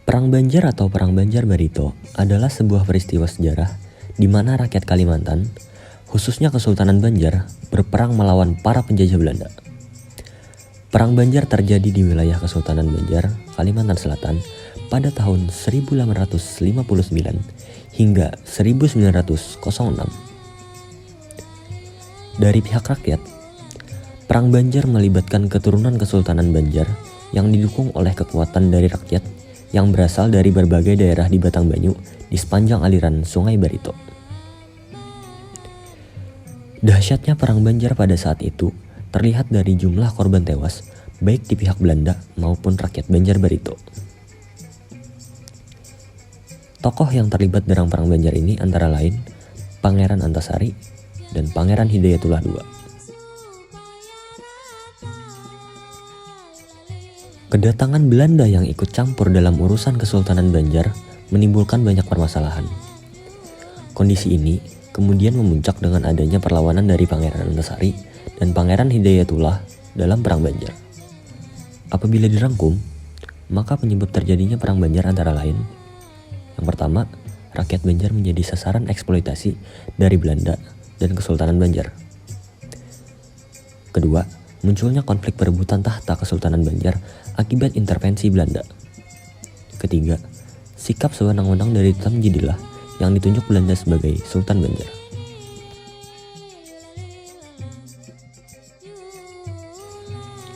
Perang Banjar atau Perang Banjar Barito adalah sebuah peristiwa sejarah di mana rakyat Kalimantan, khususnya Kesultanan Banjar, berperang melawan para penjajah Belanda. Perang Banjar terjadi di wilayah Kesultanan Banjar, Kalimantan Selatan pada tahun 1859 hingga 1906. Dari pihak rakyat, Perang Banjar melibatkan keturunan Kesultanan Banjar yang didukung oleh kekuatan dari rakyat yang berasal dari berbagai daerah di Batangbanyu di sepanjang aliran Sungai Barito. Dahsyatnya Perang Banjar pada saat itu terlihat dari jumlah korban tewas baik di pihak Belanda maupun rakyat Banjar Barito. Tokoh yang terlibat dalam Perang Banjar ini antara lain Pangeran Antasari dan Pangeran Hidayatullah II. Kedatangan Belanda yang ikut campur dalam urusan Kesultanan Banjar menimbulkan banyak permasalahan. Kondisi ini kemudian memuncak dengan adanya perlawanan dari Pangeran Antasari dan Pangeran Hidayatullah dalam Perang Banjar. Apabila dirangkum, maka penyebab terjadinya Perang Banjar antara lain: yang pertama, rakyat Banjar menjadi sasaran eksploitasi dari Belanda dan Kesultanan Banjar. Kedua, munculnya konflik perebutan tahta Kesultanan Banjar akibat intervensi Belanda. Ketiga, sikap sewenang-wenang dari Tamjidillah yang ditunjuk Belanda sebagai Sultan Banjar.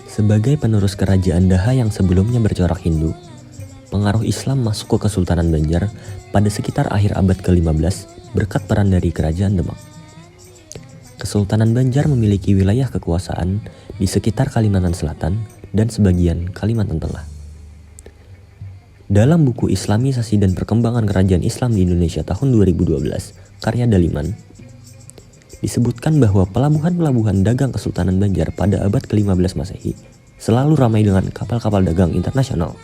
Sebagai penerus kerajaan Daha yang sebelumnya bercorak Hindu, pengaruh Islam masuk ke Kesultanan Banjar pada sekitar akhir abad ke-15 berkat peran dari Kerajaan Demak. Kesultanan Banjar memiliki wilayah kekuasaan di sekitar Kalimantan Selatan dan sebagian Kalimantan Tengah. Dalam buku Islamisasi dan Perkembangan Kerajaan Islam di Indonesia tahun 2012, karya Daliman, disebutkan bahwa pelabuhan-pelabuhan dagang Kesultanan Banjar pada abad ke-15 Masehi selalu ramai dengan kapal-kapal dagang internasional.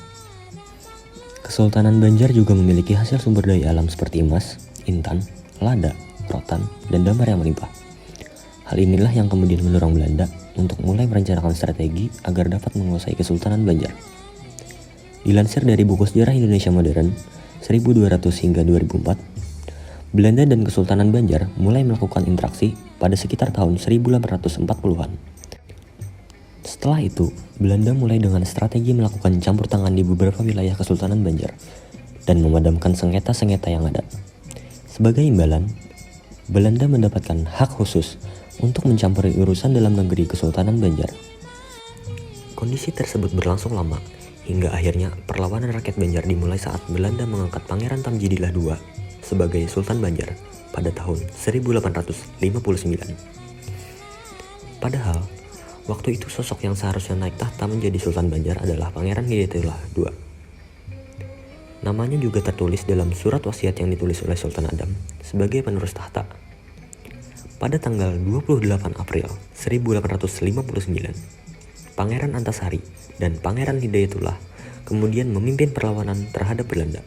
Kesultanan Banjar juga memiliki hasil sumber daya alam seperti emas, intan, lada, rotan, dan damar yang melimpah. Hal inilah yang kemudian mendorong Belanda untuk mulai merencanakan strategi agar dapat menguasai Kesultanan Banjar. Dilansir dari buku Sejarah Indonesia Modern 1200 hingga 2004, Belanda dan Kesultanan Banjar mulai melakukan interaksi pada sekitar tahun 1840-an. Setelah itu, Belanda mulai dengan strategi melakukan campur tangan di beberapa wilayah Kesultanan Banjar dan memadamkan sengketa-sengketa yang ada. Sebagai imbalan, Belanda mendapatkan hak khusus untuk mencampuri urusan dalam negeri Kesultanan Banjar. Kondisi tersebut berlangsung lama, hingga akhirnya perlawanan rakyat Banjar dimulai saat Belanda mengangkat Pangeran Tamjidillah II sebagai Sultan Banjar pada tahun 1859. Padahal, waktu itu sosok yang seharusnya naik tahta menjadi Sultan Banjar adalah Pangeran Hidayatullah II. Namanya juga tertulis dalam surat wasiat yang ditulis oleh Sultan Adam sebagai penerus tahta. Pada tanggal 28 April 1859, Pangeran Antasari dan Pangeran Hidayatullah kemudian memimpin perlawanan terhadap Belanda.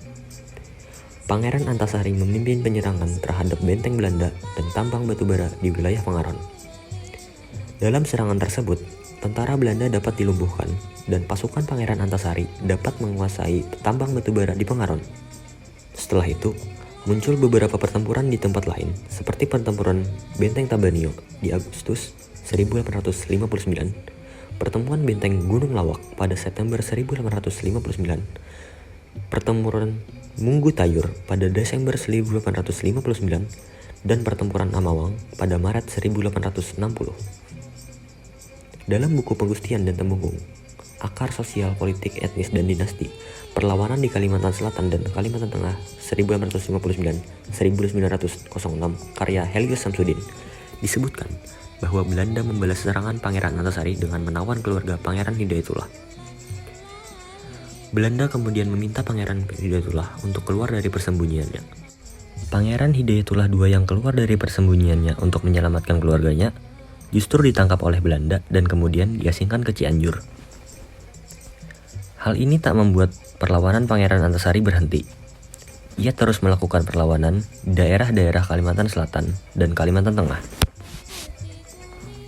Pangeran Antasari memimpin penyerangan terhadap benteng Belanda dan tambang batubara di wilayah Pengaron. Dalam serangan tersebut, tentara Belanda dapat dilumpuhkan dan pasukan Pangeran Antasari dapat menguasai tambang batubara di Pengaron. Setelah itu, muncul beberapa pertempuran di tempat lain, seperti pertempuran Benteng Tabanio di Agustus 1859, pertemuan Benteng Gunung Lawak pada September 1859, pertempuran Munggu Tayur pada Desember 1859, dan pertempuran Amawang pada Maret 1860. Dalam buku Penggustian dan Temenggung, Akar Sosial, Politik, Etnis, dan Dinasti, Perlawanan di Kalimantan Selatan dan Kalimantan Tengah 1859-1906 karya Helios Samsudin, disebutkan bahwa Belanda membalas serangan Pangeran Antasari dengan menawan keluarga Pangeran Hidayatullah. Belanda kemudian meminta Pangeran Hidayatullah untuk keluar dari persembunyiannya. Pangeran Hidayatullah II yang keluar dari persembunyiannya untuk menyelamatkan keluarganya justru ditangkap oleh Belanda dan kemudian diasingkan ke Cianjur. Hal ini tak membuat perlawanan Pangeran Antasari berhenti. Ia terus melakukan perlawanan di daerah-daerah Kalimantan Selatan dan Kalimantan Tengah.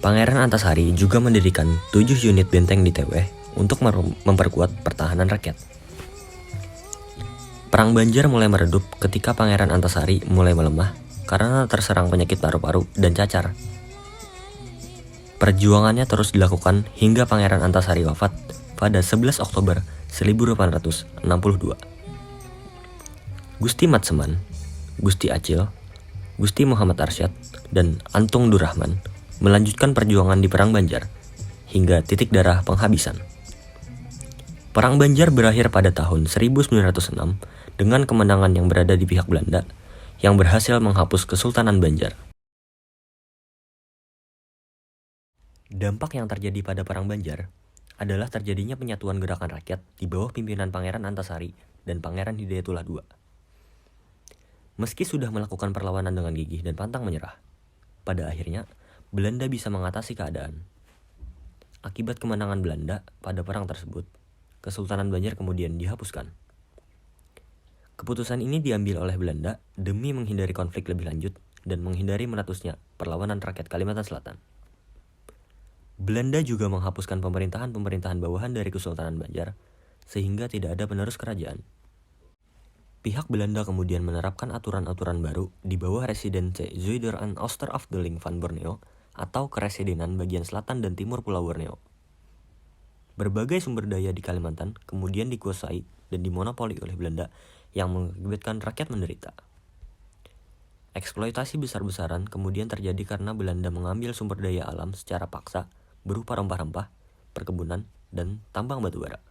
Pangeran Antasari juga mendirikan 7 unit benteng di Teweh untuk memperkuat pertahanan rakyat. Perang Banjar mulai meredup ketika Pangeran Antasari mulai melemah karena terserang penyakit paru-paru dan cacar. Perjuangannya terus dilakukan hingga Pangeran Antasari wafat pada 11 Oktober 1862. Gusti Matseman, Gusti Acil, Gusti Muhammad Arsyad, dan Antung Durrahman melanjutkan perjuangan di Perang Banjar hingga titik darah penghabisan. Perang Banjar berakhir pada tahun 1906 dengan kemenangan yang berada di pihak Belanda yang berhasil menghapus Kesultanan Banjar. Dampak yang terjadi pada Perang Banjar adalah terjadinya penyatuan gerakan rakyat di bawah pimpinan Pangeran Antasari dan Pangeran Hidayatullah II. Meski sudah melakukan perlawanan dengan gigih dan pantang menyerah, pada akhirnya Belanda bisa mengatasi keadaan. Akibat kemenangan Belanda pada perang tersebut, Kesultanan Banjar kemudian dihapuskan. Keputusan ini diambil oleh Belanda demi menghindari konflik lebih lanjut dan menghindari meletusnya perlawanan rakyat Kalimantan Selatan. Belanda juga menghapuskan pemerintahan bawahan dari Kesultanan Banjar sehingga tidak ada penerus kerajaan. Pihak Belanda kemudian menerapkan aturan-aturan baru di bawah Residency Zuider en Oosterafdeling van Borneo atau Keresidenan bagian selatan dan timur Pulau Borneo. Berbagai sumber daya di Kalimantan kemudian dikuasai dan dimonopoli oleh Belanda yang mengakibatkan rakyat menderita. Eksploitasi besar-besaran kemudian terjadi karena Belanda mengambil sumber daya alam secara paksa berupa rempah-rempah, perkebunan, dan tambang batubara.